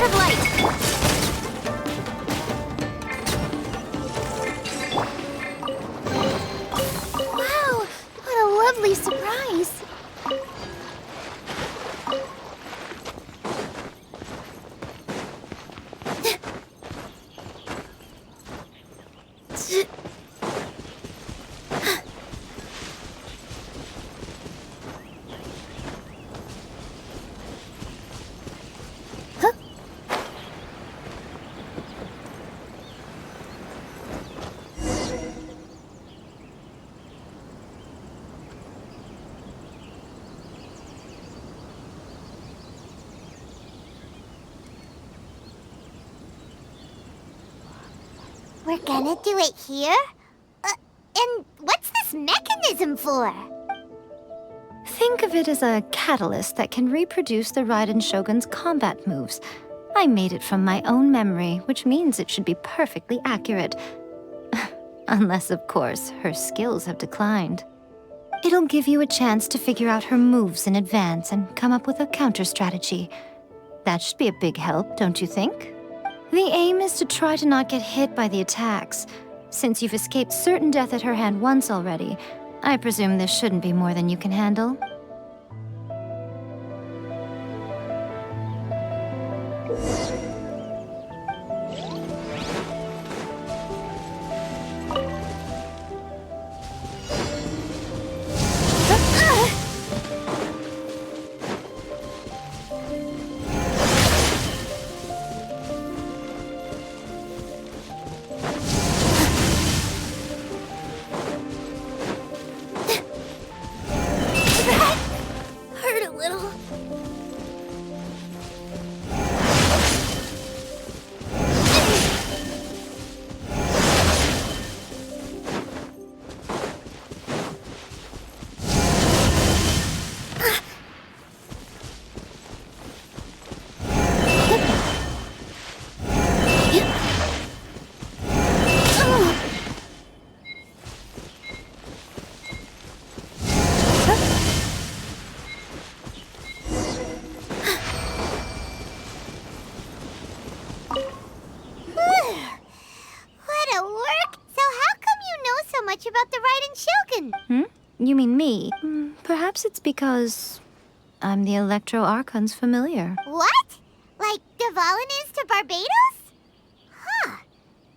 speed of light. Wow, what a lovely surprise. We're gonna do it here? And what's this mechanism for? Think of it as a catalyst that can reproduce the Raiden Shogun's combat moves. I made it from my own memory, which means it should be perfectly accurate. Unless, of course, her skills have declined. It'll give you a chance to figure out her moves in advance and come up with a counter strategy. That should be a big help, don't you think? The aim is to try to not get hit by the attacks. Since you've escaped certain death at her hand once already, I presume this shouldn't be more than you can handle. Hurt a little. About the Raiden Shogun. You mean me? Perhaps it's because I'm the Electro Archon's familiar. What? Like Dvalin is to Barbados? Huh.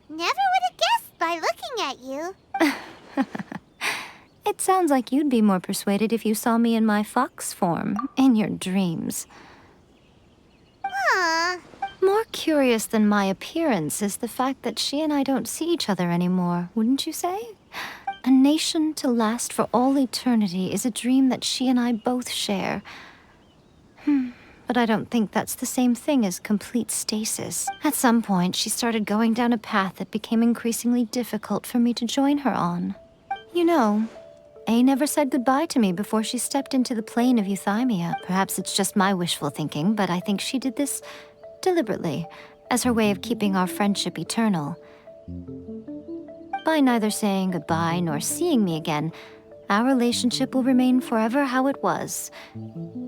Never would have guessed by looking at you. It sounds like you'd be more persuaded if you saw me in my fox form, in your dreams. Huh. More curious than my appearance is the fact that she and I don't see each other anymore, wouldn't you say? A nation to last for all eternity is a dream that she and I both share. But I don't think that's the same thing as complete stasis. At some point, she started going down a path that became increasingly difficult for me to join her on. You know, A never said goodbye to me before she stepped into the plane of euthymia. Perhaps it's just my wishful thinking, but I think she did this deliberately, as her way of keeping our friendship eternal. By neither saying goodbye nor seeing me again, our relationship will remain forever how it was.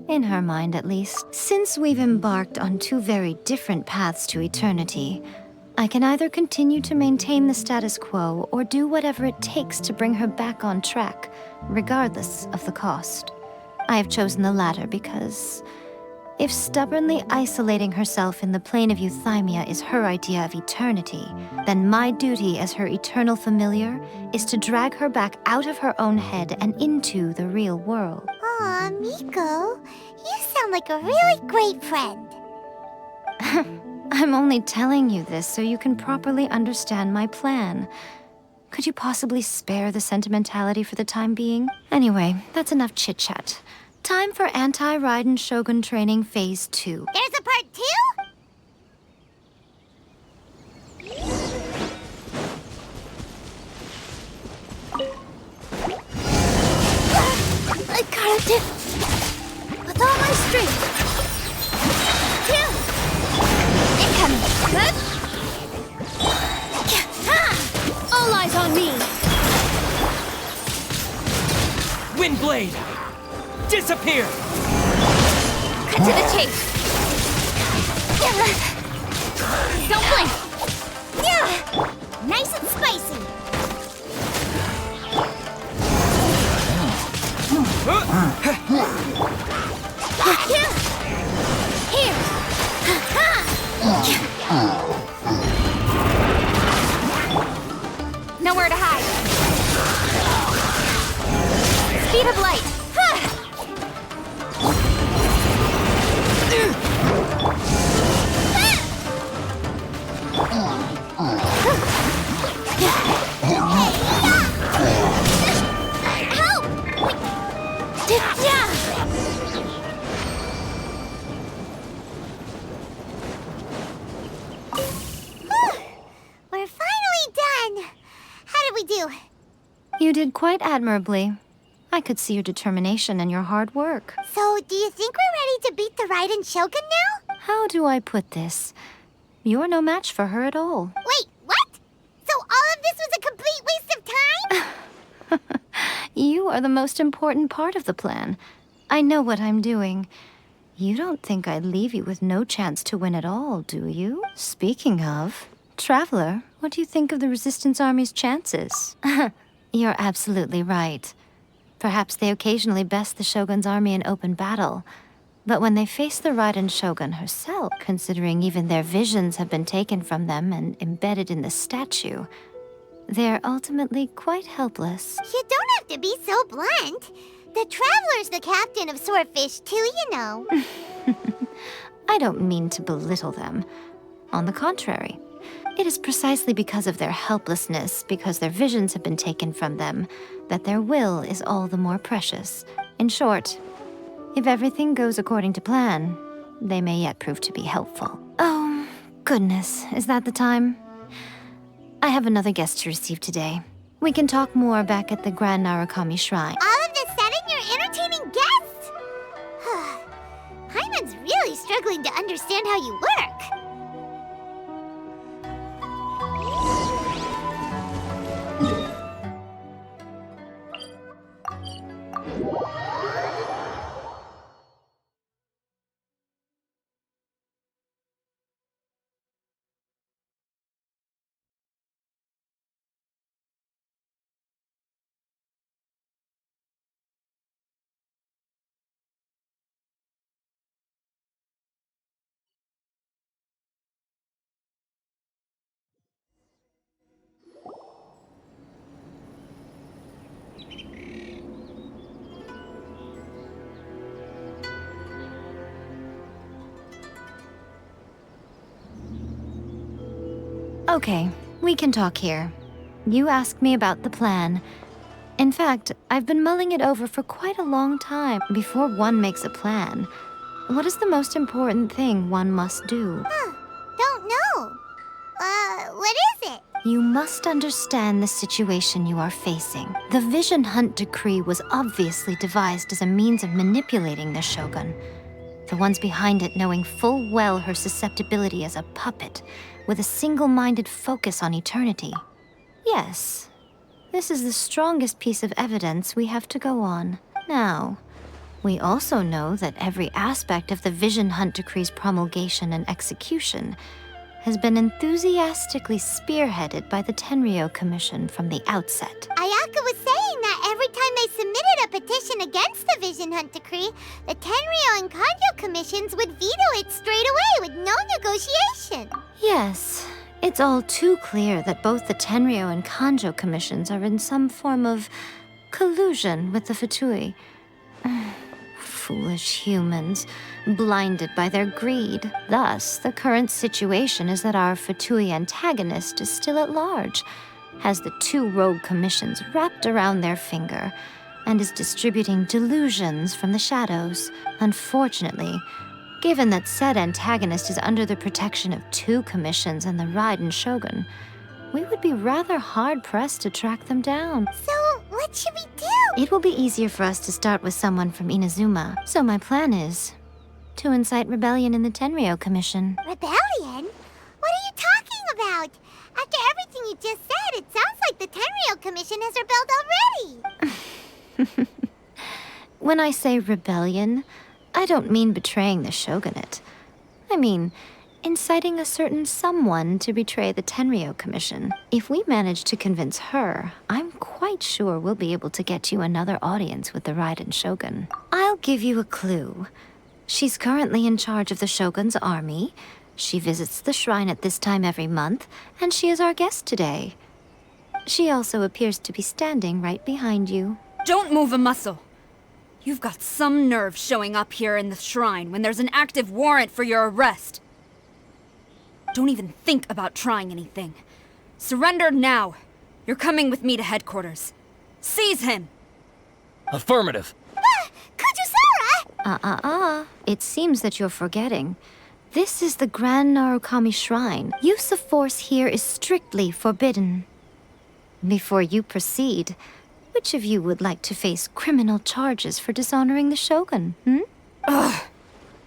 In her mind, at least. Since we've embarked on two very different paths to eternity, I can either continue to maintain the status quo or do whatever it takes to bring her back on track, regardless of the cost. I have chosen the latter because if stubbornly isolating herself in the plane of euthymia is her idea of eternity, then my duty as her eternal familiar is to drag her back out of her own head and into the real world. Aw, Miko, you sound like a really great friend. I'm only telling you this so you can properly understand my plan. Could you possibly spare the sentimentality for the time being? Anyway, that's enough chit-chat. Time for Anti-Raiden Shogun Training Phase 2. There's a part 2? I gotta do with all my strength. Incoming. All eyes on me. Windblade! Disappear! Cut to the chase. Don't blink! Yeah! Nice and spicy! Here! Nowhere to hide! Speed of light! We're finally done! How did we do? You did quite admirably. I could see your determination and your hard work. So, do you think we're ready to beat the Raiden Shogun now? How do I put this? You're no match for her at all. Wait, what? So all of this was a complete waste of time? You are the most important part of the plan. I know what I'm doing. You don't think I'd leave you with no chance to win at all, do you? Speaking of, Traveler, what do you think of the Resistance Army's chances? You're absolutely right. Perhaps they occasionally best the Shogun's army in open battle. But when they face the Raiden Shogun herself, considering even their visions have been taken from them and embedded in the statue, they're ultimately quite helpless. You don't have to be so blunt. The Traveler's the captain of Swordfish too, you know. I don't mean to belittle them. On the contrary, it is precisely because of their helplessness, because their visions have been taken from them, that their will is all the more precious. In short, if everything goes according to plan, they may yet prove to be helpful. Oh, goodness, is that the time? I have another guest to receive today. We can talk more back at the Grand Narukami Shrine. All of this said and you're entertaining guests? Hyman's really struggling to understand how you work. Okay, we can talk here. You asked me about the plan. In fact, I've been mulling it over for quite a long time. Before one makes a plan, what is the most important thing one must do? Don't know. What is it? You must understand the situation you are facing. The Vision Hunt Decree was obviously devised as a means of manipulating the Shogun. The ones behind it knowing full well her susceptibility as a puppet, with a single-minded focus on eternity. Yes, this is the strongest piece of evidence we have to go on. Now, we also know that every aspect of the Vision Hunt Decree's promulgation and execution has been enthusiastically spearheaded by the Tenryou Commission from the outset. Ayaka was saying that every time they submitted a petition against the Vision Hunt Decree, the Tenryou and Kanjo commissions would veto it straight away with no negotiation. Yes, it's all too clear that both the Tenryou and Kanjo commissions are in some form of collusion with the Fatui. Foolish humans, blinded by their greed. Thus, the current situation is that our Fatui antagonist is still at large, has the two rogue commissions wrapped around their finger, and is distributing delusions from the shadows. Unfortunately, given that said antagonist is under the protection of two commissions and the Raiden Shogun, we would be rather hard-pressed to track them down. So, what should we do? It will be easier for us to start with someone from Inazuma. So my plan is to incite rebellion in the Tenryou Commission. Rebellion? What are you talking about? After everything you just said, it sounds like the Tenryou Commission has rebelled already. When I say rebellion, I don't mean betraying the shogunate. I mean, inciting a certain someone to betray the Tenryou Commission. If we manage to convince her, I'm quite sure we'll be able to get you another audience with the Raiden Shogun. I'll give you a clue. She's currently in charge of the Shogun's army. She visits the shrine at this time every month, and she is our guest today. She also appears to be standing right behind you. Don't move a muscle! You've got some nerve showing up here in the shrine when there's an active warrant for your arrest. Don't even think about trying anything. Surrender now. You're coming with me to headquarters. Seize him! Affirmative. Kujusara! It seems that you're forgetting. This is the Grand Narukami Shrine. Use of force here is strictly forbidden. Before you proceed, which of you would like to face criminal charges for dishonoring the Shogun, Ugh!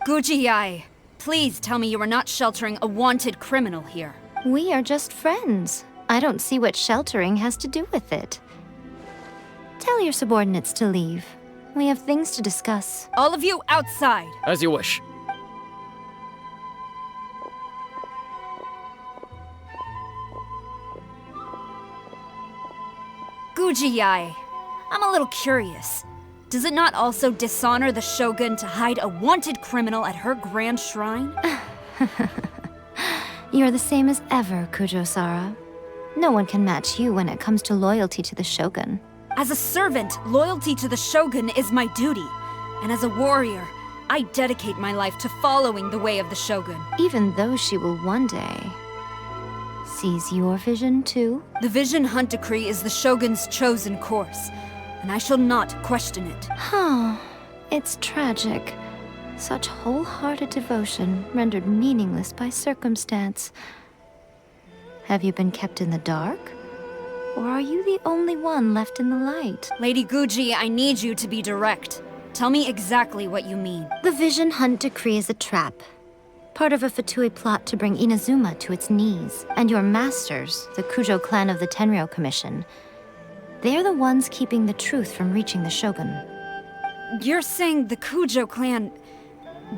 Guji-ai, please tell me you are not sheltering a wanted criminal here. We are just friends. I don't see what sheltering has to do with it. Tell your subordinates to leave. We have things to discuss. All of you outside! As you wish. Guji-ai, I'm a little curious. Does it not also dishonor the Shogun to hide a wanted criminal at her grand shrine? You're the same as ever, Kujo-sara. No one can match you when it comes to loyalty to the Shogun. As a servant, loyalty to the Shogun is my duty. And as a warrior, I dedicate my life to following the way of the Shogun. Even though she will one day seize your vision too? The Vision Hunt Decree is the Shogun's chosen course, and I shall not question it. It's tragic. Such wholehearted devotion rendered meaningless by circumstance. Have you been kept in the dark? Or are you the only one left in the light? Lady Guji, I need you to be direct. Tell me exactly what you mean. The Vision Hunt Decree is a trap. Part of a Fatui plot to bring Inazuma to its knees. And your masters, the Kujo clan of the Tenryou Commission, they're the ones keeping the truth from reaching the Shogun. You're saying the Kujo clan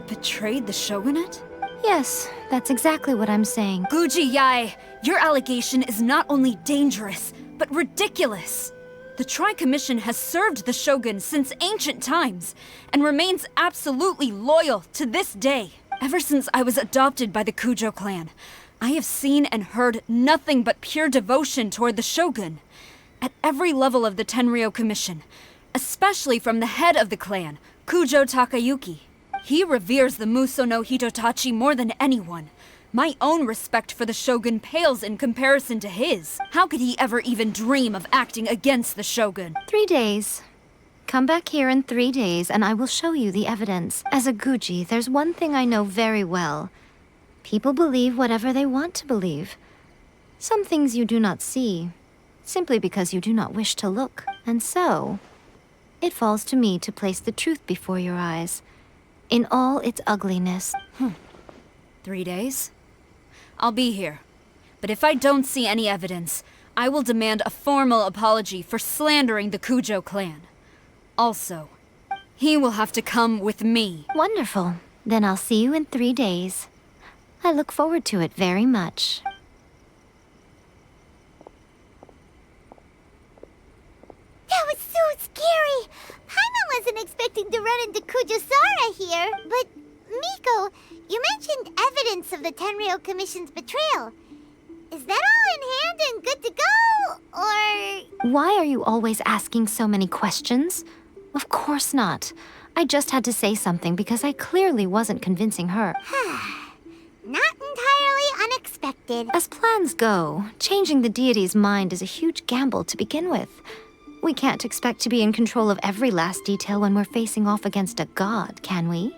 betrayed the Shogunate? Yes, that's exactly what I'm saying. Guji-ai, your allegation is not only dangerous, but ridiculous. The Tri-Commission has served the Shogun since ancient times, and remains absolutely loyal to this day. Ever since I was adopted by the Kujo clan, I have seen and heard nothing but pure devotion toward the Shogun. At every level of the Tenryou Commission, especially from the head of the clan, Kujo Takayuki. He reveres the Muso no Hitotachi more than anyone. My own respect for the Shogun pales in comparison to his. How could he ever even dream of acting against the Shogun? 3 days. Come back here in 3 days and I will show you the evidence. As a Guji, there's one thing I know very well. People believe whatever they want to believe. Some things you do not see, simply because you do not wish to look. And so, it falls to me to place the truth before your eyes, in all its ugliness. 3 days? I'll be here. But if I don't see any evidence, I will demand a formal apology for slandering the Kujo clan. Also, he will have to come with me. Wonderful. Then I'll see you in 3 days. I look forward to it very much. That was so scary! Paimon wasn't expecting to run into Kujusara here, but Miko, you mentioned evidence of the Tenryou Commission's betrayal. Is that all in hand and good to go, or...? Why are you always asking so many questions? Of course not. I just had to say something because I clearly wasn't convincing her. Not entirely unexpected. As plans go, changing the deity's mind is a huge gamble to begin with. We can't expect to be in control of every last detail when we're facing off against a god, can we?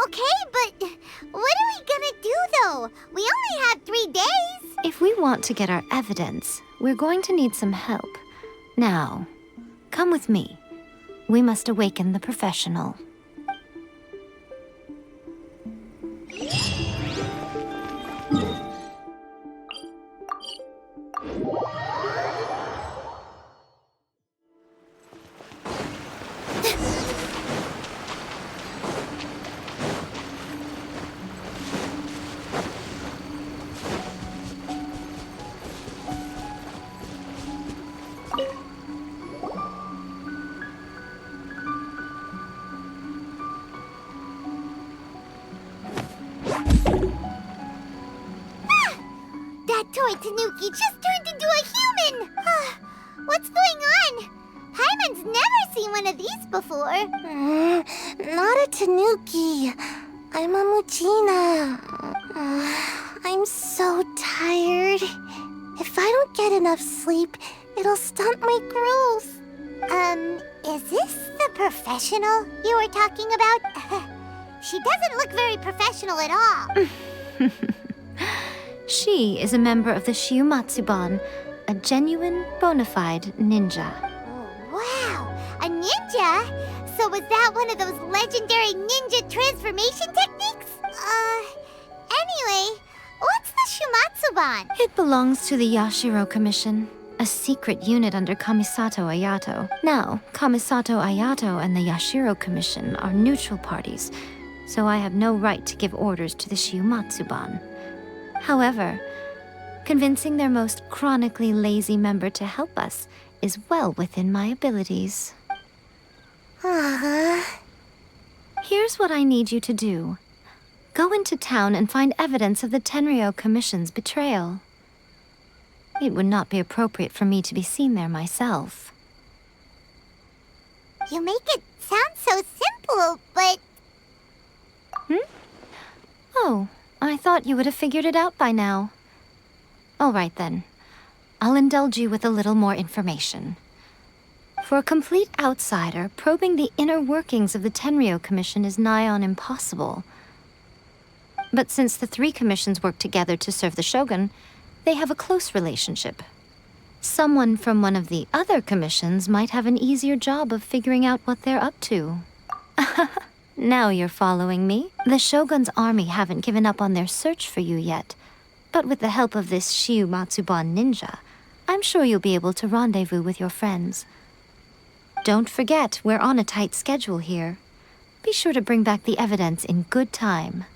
Okay, but what are we gonna do, though? We only have 3 days. If we want to get our evidence, we're going to need some help. Now, come with me. We must awaken the professional. boy Tanuki just turned into a human! What's going on? Paimon's never seen one of these before. Not a Tanuki. I'm a Muchina. I'm so tired. If I don't get enough sleep, it'll stunt my growth. Is this the professional you were talking about? She doesn't look very professional at all. She is a member of the Shiumatsuban, a genuine, bona fide ninja. Oh, wow, a ninja? So was that one of those legendary ninja transformation techniques? Anyway, what's the Shumatsuban? It belongs to the Yashiro Commission, a secret unit under Kamisato Ayato. Now, Kamisato Ayato and the Yashiro Commission are neutral parties, so I have no right to give orders to the Shiumatsuban. However, convincing their most chronically lazy member to help us is well within my abilities. Here's what I need you to do. Go into town and find evidence of the Tenryou Commission's betrayal. It would not be appropriate for me to be seen there myself. You make it sound so simple, but... Oh, I thought you would have figured it out by now. All right then. I'll indulge you with a little more information. For a complete outsider, probing the inner workings of the Tenryou Commission is nigh on impossible. But since the three commissions work together to serve the Shogun, they have a close relationship. Someone from one of the other commissions might have an easier job of figuring out what they're up to. Now you're following me. The Shogun's army haven't given up on their search for you yet. But with the help of this Shiumatsuban ninja, I'm sure you'll be able to rendezvous with your friends. Don't forget, we're on a tight schedule here. Be sure to bring back the evidence in good time.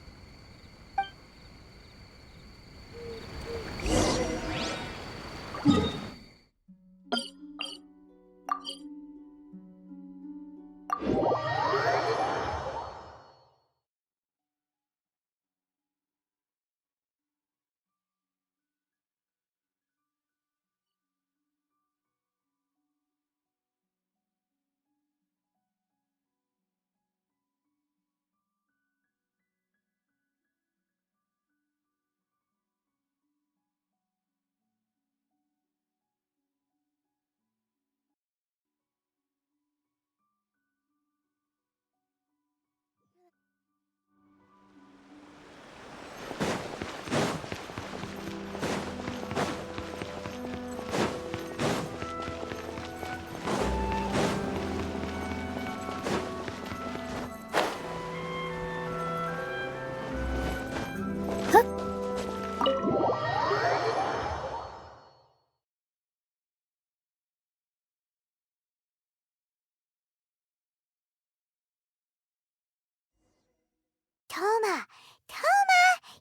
Toma,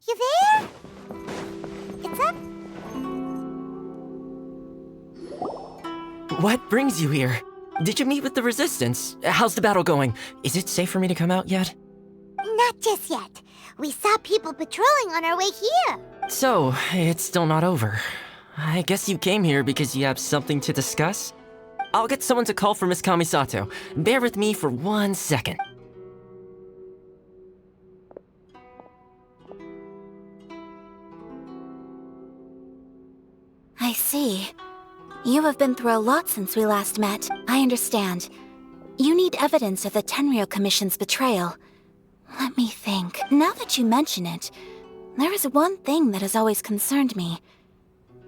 you there? It's up. What brings you here? Did you meet with the Resistance? How's the battle going? Is it safe for me to come out yet? Not just yet. We saw people patrolling on our way here. So, it's still not over. I guess you came here because you have something to discuss? I'll get someone to call for Miss Kamisato. Bear with me for 1 second. I see. You have been through a lot since we last met. I understand. You need evidence of the Tenryou Commission's betrayal. Let me think. Now that you mention it, there is one thing that has always concerned me.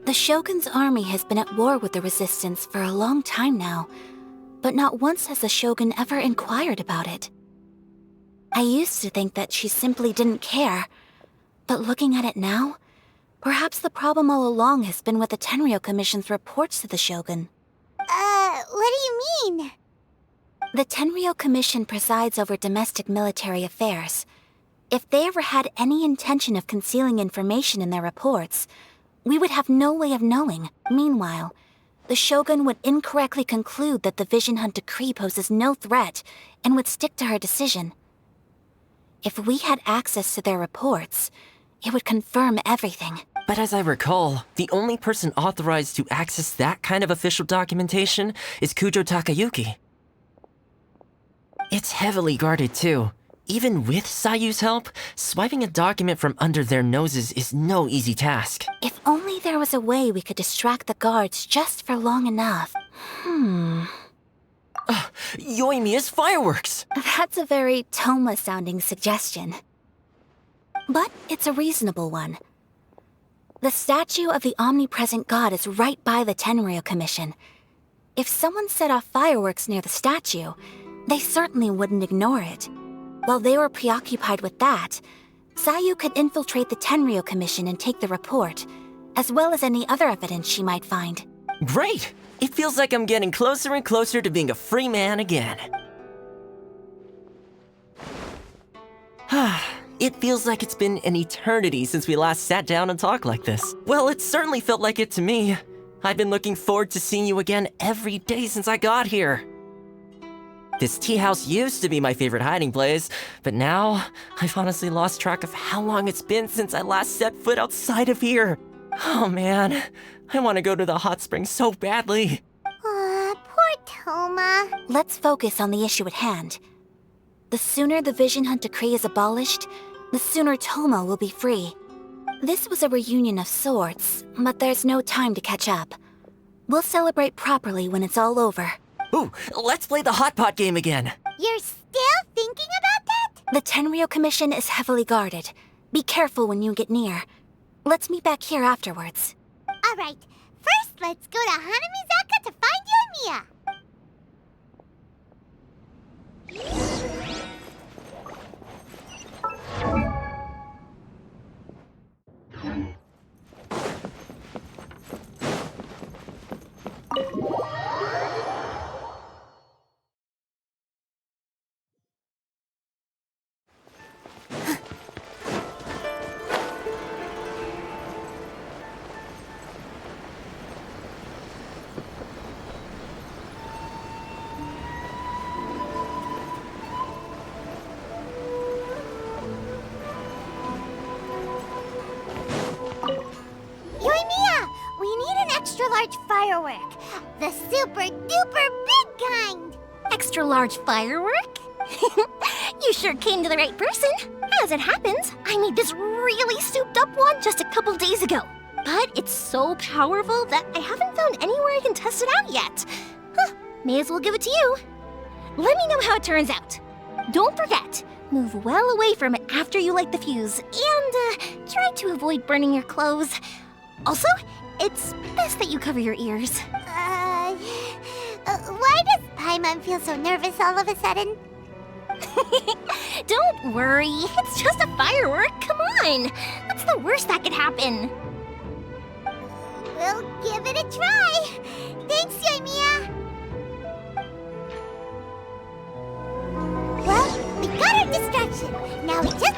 The Shogun's army has been at war with the Resistance for a long time now, but not once has the Shogun ever inquired about it. I used to think that she simply didn't care, but looking at it now, perhaps the problem all along has been with the Tenryou Commission's reports to the Shogun. What do you mean? The Tenryou Commission presides over domestic military affairs. If they ever had any intention of concealing information in their reports, we would have no way of knowing. Meanwhile, the Shogun would incorrectly conclude that the Vision Hunt decree poses no threat and would stick to her decision. If we had access to their reports, it would confirm everything. But as I recall, the only person authorized to access that kind of official documentation is Kujo Takayuki. It's heavily guarded too. Even with Sayu's help, swiping a document from under their noses is no easy task. If only there was a way we could distract the guards just for long enough. Yoimiya's fireworks! That's a very Toma-sounding suggestion. But it's a reasonable one. The statue of the omnipresent god is right by the Tenryou Commission. If someone set off fireworks near the statue, they certainly wouldn't ignore it. While they were preoccupied with that, Sayu could infiltrate the Tenryou Commission and take the report, as well as any other evidence she might find. Great! It feels like I'm getting closer and closer to being a free man again. It feels like it's been an eternity since we last sat down and talked like this. Well, it certainly felt like it to me. I've been looking forward to seeing you again every day since I got here. This tea house used to be my favorite hiding place, but now I've honestly lost track of how long it's been since I last set foot outside of here. Oh man, I want to go to the hot springs so badly. Aw, poor Toma. Let's focus on the issue at hand. The sooner the Vision Hunt Decree is abolished, the sooner Toma will be free. This was a reunion of sorts, but there's no time to catch up. We'll celebrate properly when it's all over. Ooh, let's play the hot pot game again. You're still thinking about that? The Tenryou Commission is heavily guarded. Be careful when you get near. Let's meet back here afterwards. Alright, first let's go to Hanamizaka to find Yoimiya. Yoimiya, we need an extra-large firework. The super-duper big kind. Extra-large firework? You sure came to the right person. As it happens, I made this really souped-up one just a couple days ago. But it's so powerful that I haven't found anywhere I can test it out yet. May as well give it to you. Let me know how it turns out. Don't forget, move well away from it after you light the fuse, and try to avoid burning your clothes. Also, it's best that you cover your ears. Why does Paimon feel so nervous all of a sudden? Don't worry, it's just a firework. Come on, what's the worst that could happen? We'll give it a try. Thanks, Yoimiya. Well, we got our distraction. Now we just...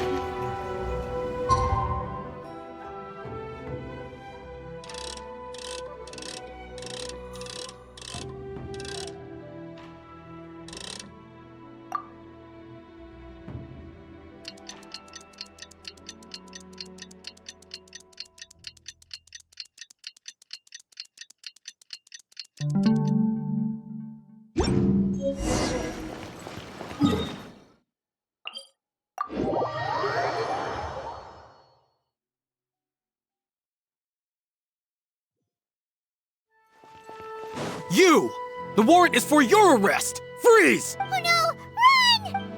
You! The warrant is for your arrest! Freeze! Oh no! Run!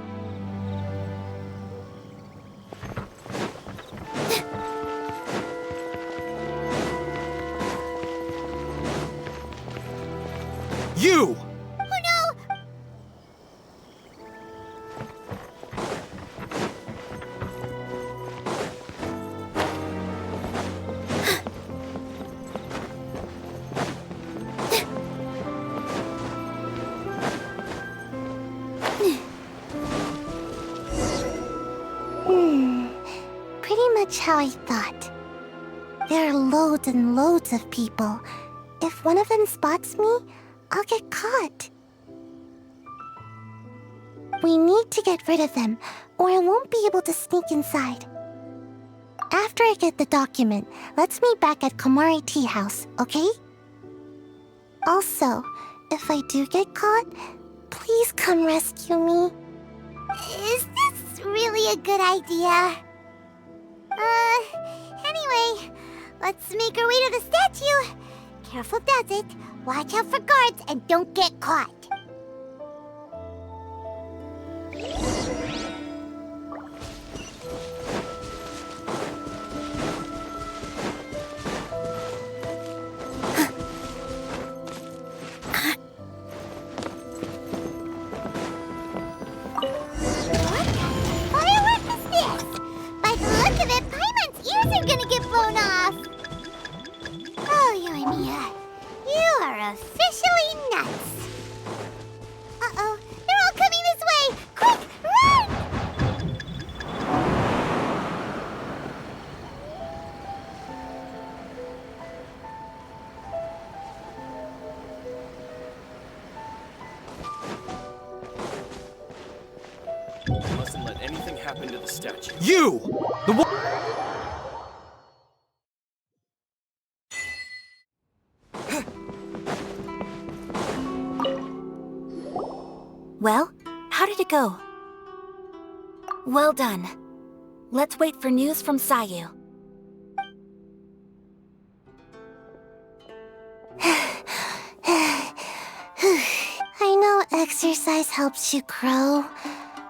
You! Oh no! Pretty much how I thought. There are loads and loads of people. If one of them spots me, I'll get caught. We need to get rid of them, or I won't be able to sneak inside. After I get the document, let's meet back at Komari Tea House, okay? Also, if I do get caught, please come rescue me. Is this really a good idea? Anyway, let's make our way to the statue. Careful does it. Watch out for guards and don't get caught. Officially nuts. Uh-oh, they're all coming this way! Quick, run! Mustn't let anything happen to the statue. You! The one. Well, how did it go? Well done. Let's wait for news from Sayu. I know exercise helps you grow,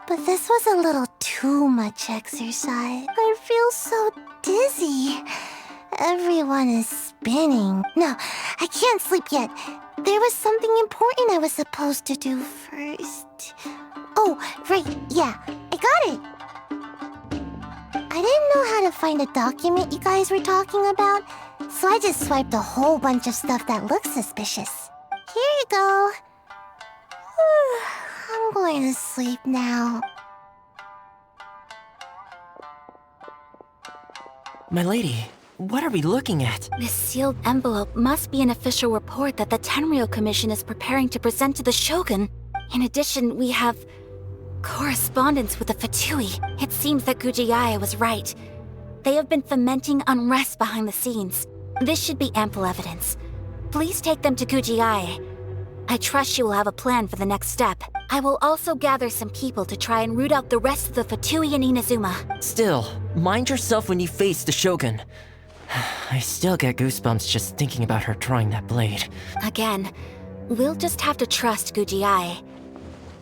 but this was a little too much exercise. I feel so dizzy. Everyone is spinning. No, I can't sleep yet. There was something important I was supposed to do first. Oh, right, yeah, I got it. I didn't know how to find a document you guys were talking about, so I just swiped a whole bunch of stuff that looks suspicious. Here you go. I'm going to sleep now. My lady, what are we looking at? This sealed envelope must be an official report that the Tenryou Commission is preparing to present to the Shogun. In addition, we have correspondence with the Fatui. It seems that Gujiae was right. They have been fomenting unrest behind the scenes. This should be ample evidence. Please take them to Gujiae. I trust she will have a plan for the next step. I will also gather some people to try and root out the rest of the Fatui in Inazuma. Still, mind yourself when you face the Shogun. I still get goosebumps just thinking about her drawing that blade. Again, we'll just have to trust Gujiae.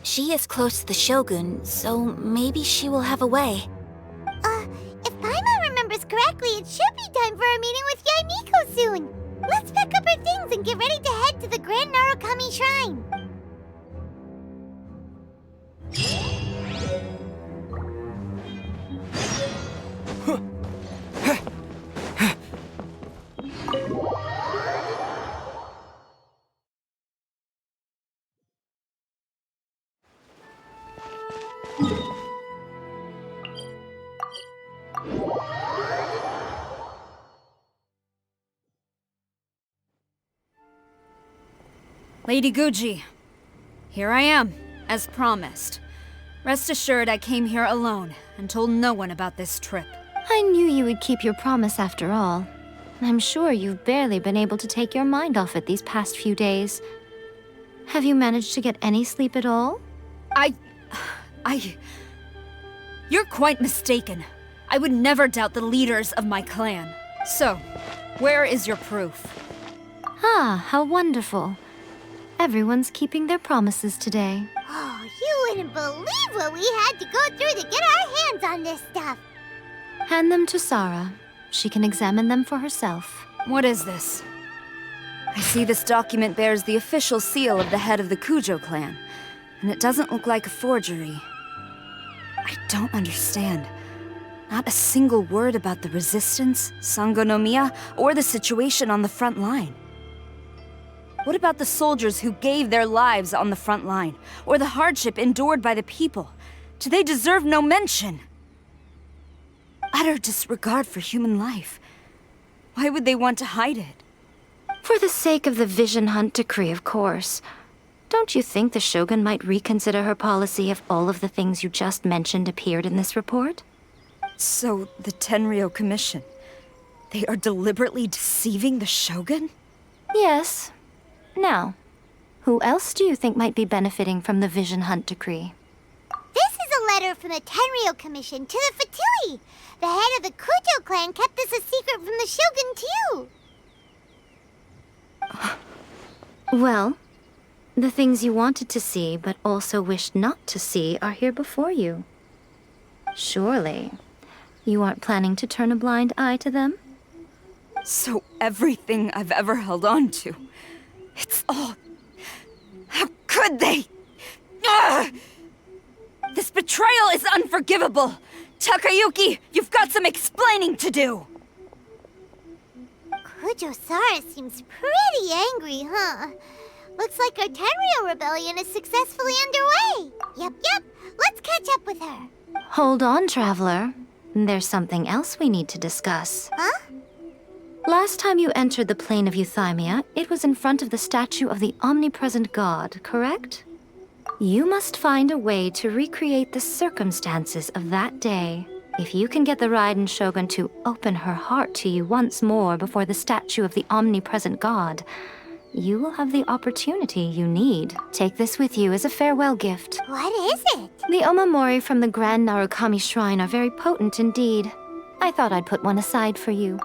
She is close to the Shogun, so maybe she will have a way. If Paimon remembers correctly, it should be time for a meeting with Yaimiko soon. Let's pack up our things and get ready to head to the Grand Narukami Shrine. Lady Guji, here I am, as promised. Rest assured I came here alone and told no one about this trip. I knew you would keep your promise after all. I'm sure you've barely been able to take your mind off it these past few days. Have you managed to get any sleep at all? You're quite mistaken. I would never doubt the leaders of my clan. So, where is your proof? Ah, how wonderful. Everyone's keeping their promises today. Oh, you wouldn't believe what we had to go through to get our hands on this stuff. Hand them to Sarah. She can examine them for herself. What is this? I see this document bears the official seal of the head of the Kujo clan, and it doesn't look like a forgery. I don't understand. Not a single word about the resistance, Sangonomiya, or the situation on the front line. What about the soldiers who gave their lives on the front line, or the hardship endured by the people? Do they deserve no mention? Utter disregard for human life. Why would they want to hide it? For the sake of the Vision Hunt decree, of course. Don't you think the Shogun might reconsider her policy if all of the things you just mentioned appeared in this report? So, the Tenryou Commission, they are deliberately deceiving the Shogun? Yes. Now, who else do you think might be benefiting from the Vision Hunt decree? This is a letter from the Tenryou Commission to the Fatui. The head of the Kujo clan kept this a secret from the Shogun, too. Well, the things you wanted to see but also wished not to see are here before you. Surely, you aren't planning to turn a blind eye to them? So everything I've ever held on to, it's all... How could they? Ugh! This betrayal is unforgivable! Takayuki, you've got some explaining to do! Kujo-Sara seems pretty angry, huh? Looks like our Tenryou rebellion is successfully underway. Yep. Let's catch up with her. Hold on, Traveler. There's something else we need to discuss. Huh? Last time you entered the plane of Euthymia, it was in front of the statue of the omnipresent god, correct? You must find a way to recreate the circumstances of that day. If you can get the Raiden Shogun to open her heart to you once more before the statue of the omnipresent god, you will have the opportunity you need. Take this with you as a farewell gift. What is it? The omamori from the Grand Narukami Shrine are very potent indeed. I thought I'd put one aside for you.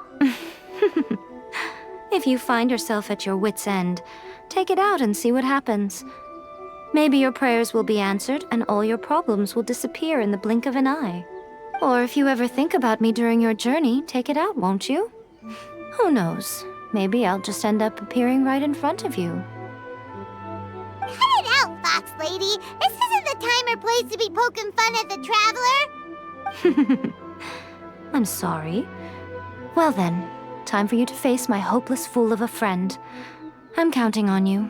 If you find yourself at your wit's end, take it out and see what happens. Maybe your prayers will be answered and all your problems will disappear in the blink of an eye. Or if you ever think about me during your journey, take it out, won't you? Who knows? Maybe I'll just end up appearing right in front of you. Cut it out, Fox Lady. This isn't the time or place to be poking fun at the Traveler. I'm sorry. Well then, time for you to face my hopeless fool of a friend. I'm counting on you.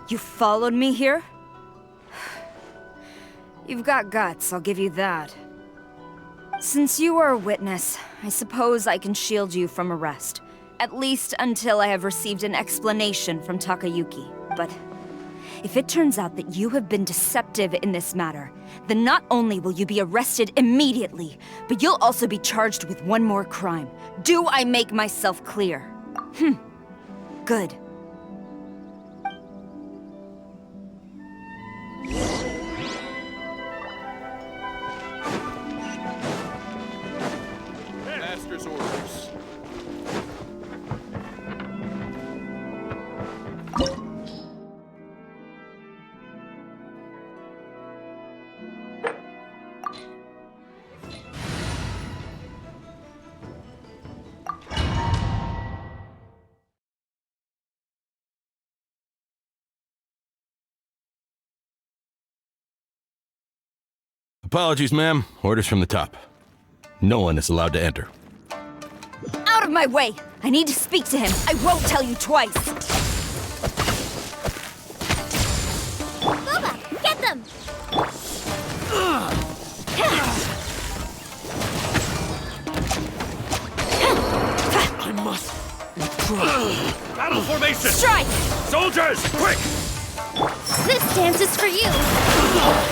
You followed me here? You've got guts, I'll give you that. Since you are a witness, I suppose I can shield you from arrest. At least until I have received an explanation from Takayuki. But if it turns out that you have been deceptive in this matter, then not only will you be arrested immediately, but you'll also be charged with one more crime. Do I make myself clear? Good. Master's orders. Apologies, ma'am. Orders from the top. No one is allowed to enter. Out of my way! I need to speak to him. I won't tell you twice. Boba, get them! I must withdraw. Battle formation! Strike! Soldiers, quick! This dance is for you!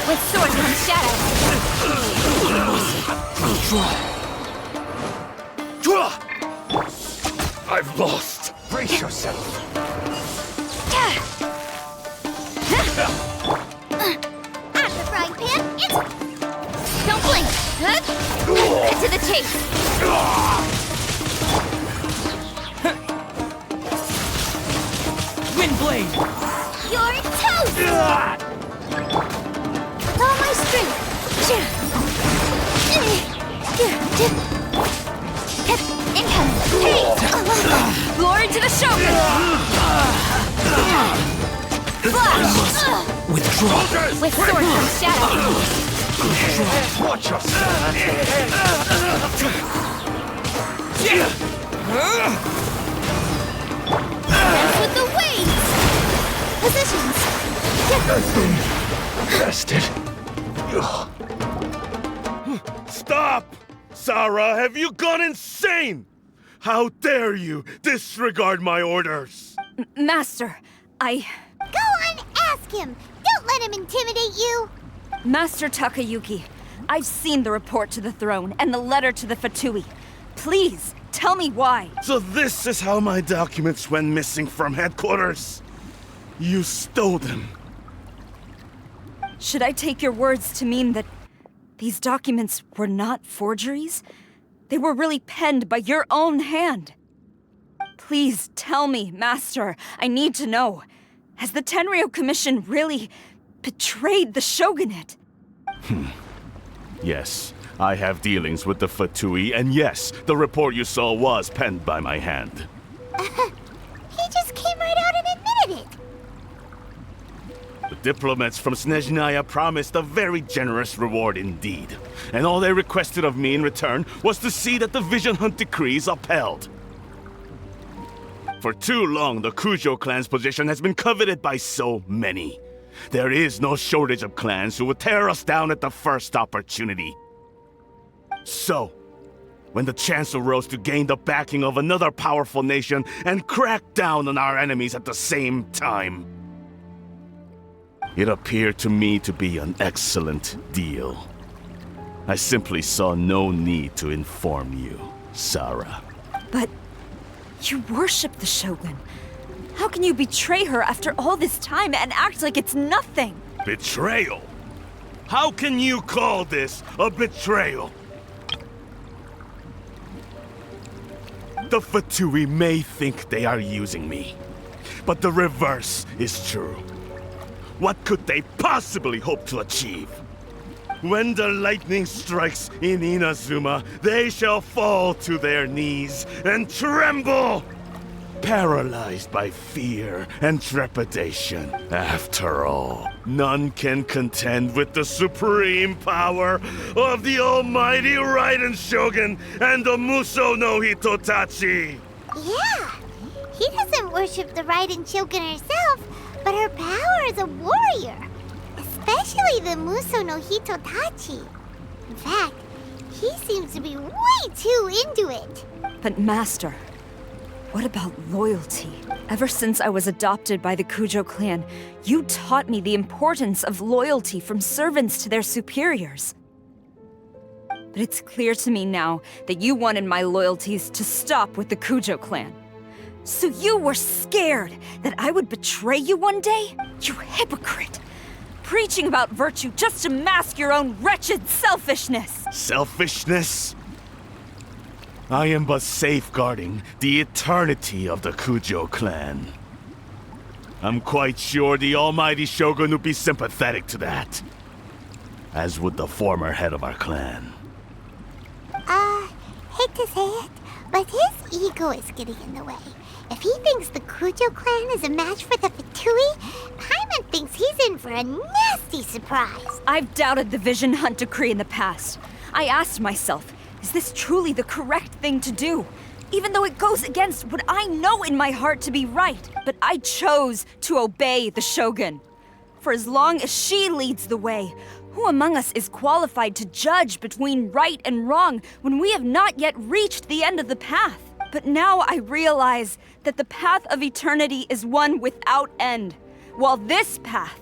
With sword comes shadow. Draw! I've lost. Brace yourself. At the frying pan, it's... Don't blink! Cut to the chase! Windblade! You're toast! All my strength! Incoming! Hey! Glory to the Shogun! Flash! Withdraw! With sword comes shadow. Watch yourself! Bastard. Stop! Sarah, have you gone insane? How dare you disregard my orders? Master, Go on, ask him! Don't let him intimidate you! Master Takayuki, I've seen the report to the throne and the letter to the Fatui. Please, tell me why. So this is how my documents went missing from headquarters? You stole them. Should I take your words to mean that these documents were not forgeries? They were really penned by your own hand. Please tell me, Master. I need to know. Has the Tenryou Commission really betrayed the shogunate? Yes, I have dealings with the Fatui, and yes, the report you saw was penned by my hand. He just came right out and admitted it! The diplomats from Snezhnaya promised a very generous reward indeed, and all they requested of me in return was to see that the Vision Hunt decree is upheld. For too long, the Kujo clan's position has been coveted by so many. There is no shortage of clans who would tear us down at the first opportunity. So, when the chance arose to gain the backing of another powerful nation and crack down on our enemies at the same time, it appeared to me to be an excellent deal. I simply saw no need to inform you, Sarah. But you worship the Shogun. How can you betray her after all this time and act like it's nothing? Betrayal? How can you call this a betrayal? The Fatui may think they are using me, but the reverse is true. What could they possibly hope to achieve? When the lightning strikes in Inazuma, they shall fall to their knees and tremble, paralyzed by fear and trepidation. After all, none can contend with the supreme power of the almighty Raiden Shogun and the Muso no Hitotachi. Yeah, he doesn't worship the Raiden Shogun herself, but her power as a warrior. Especially the Muso no Hitotachi. In fact, he seems to be way too into it. But Master, what about loyalty? Ever since I was adopted by the Kujo clan, you taught me the importance of loyalty from servants to their superiors. But it's clear to me now that you wanted my loyalties to stop with the Kujo clan. So you were scared that I would betray you one day? You hypocrite! Preaching about virtue just to mask your own wretched selfishness! Selfishness? I am but safeguarding the eternity of the Kujo clan. I'm quite sure the almighty Shogun would be sympathetic to that. As would the former head of our clan. Hate to say it, but his ego is getting in the way. If he thinks the Kujo clan is a match for the Fatui, Paimon thinks he's in for a nasty surprise. I've doubted the Vision Hunt decree in the past. I asked myself, is this truly the correct thing to do? Even though it goes against what I know in my heart to be right. But I chose to obey the Shogun. For as long as she leads the way, who among us is qualified to judge between right and wrong when we have not yet reached the end of the path? But now I realize that the path of eternity is one without end, while this path,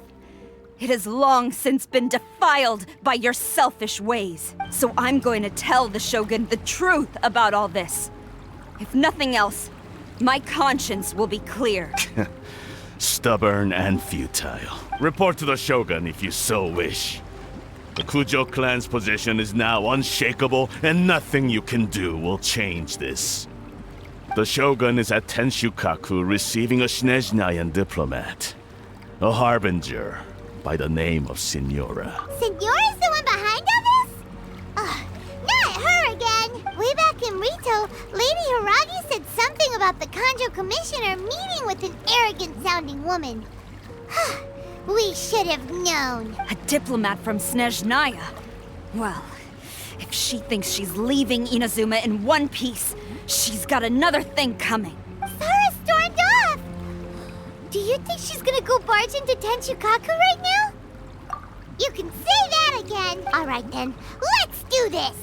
it has long since been defiled by your selfish ways. So I'm going to tell the Shogun the truth about all this. If nothing else, my conscience will be clear. Stubborn and futile. Report to the Shogun if you so wish. The Kujo clan's position is now unshakable, and nothing you can do will change this. The Shogun is at Tenshukaku receiving a Snezhnayan diplomat. A harbinger by the name of Signora. Signora's the one behind all this? Not her again! Way back in Rito, Lady Hiragi said something about the Kanjo Commissioner meeting with an arrogant-sounding woman. We should have known. A diplomat from Snezhnaya. Well, if she thinks she's leaving Inazuma in one piece, she's got another thing coming. Sora stormed off! Do you think she's gonna go barge into Tenchukaku right now? You can say that again! Alright then, let's do this!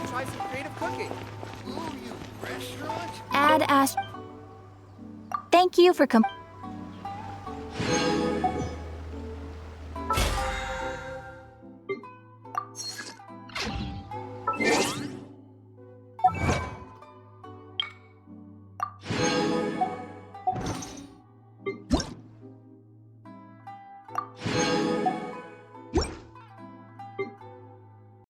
Try some creative cooking. Add Ash. Thank you for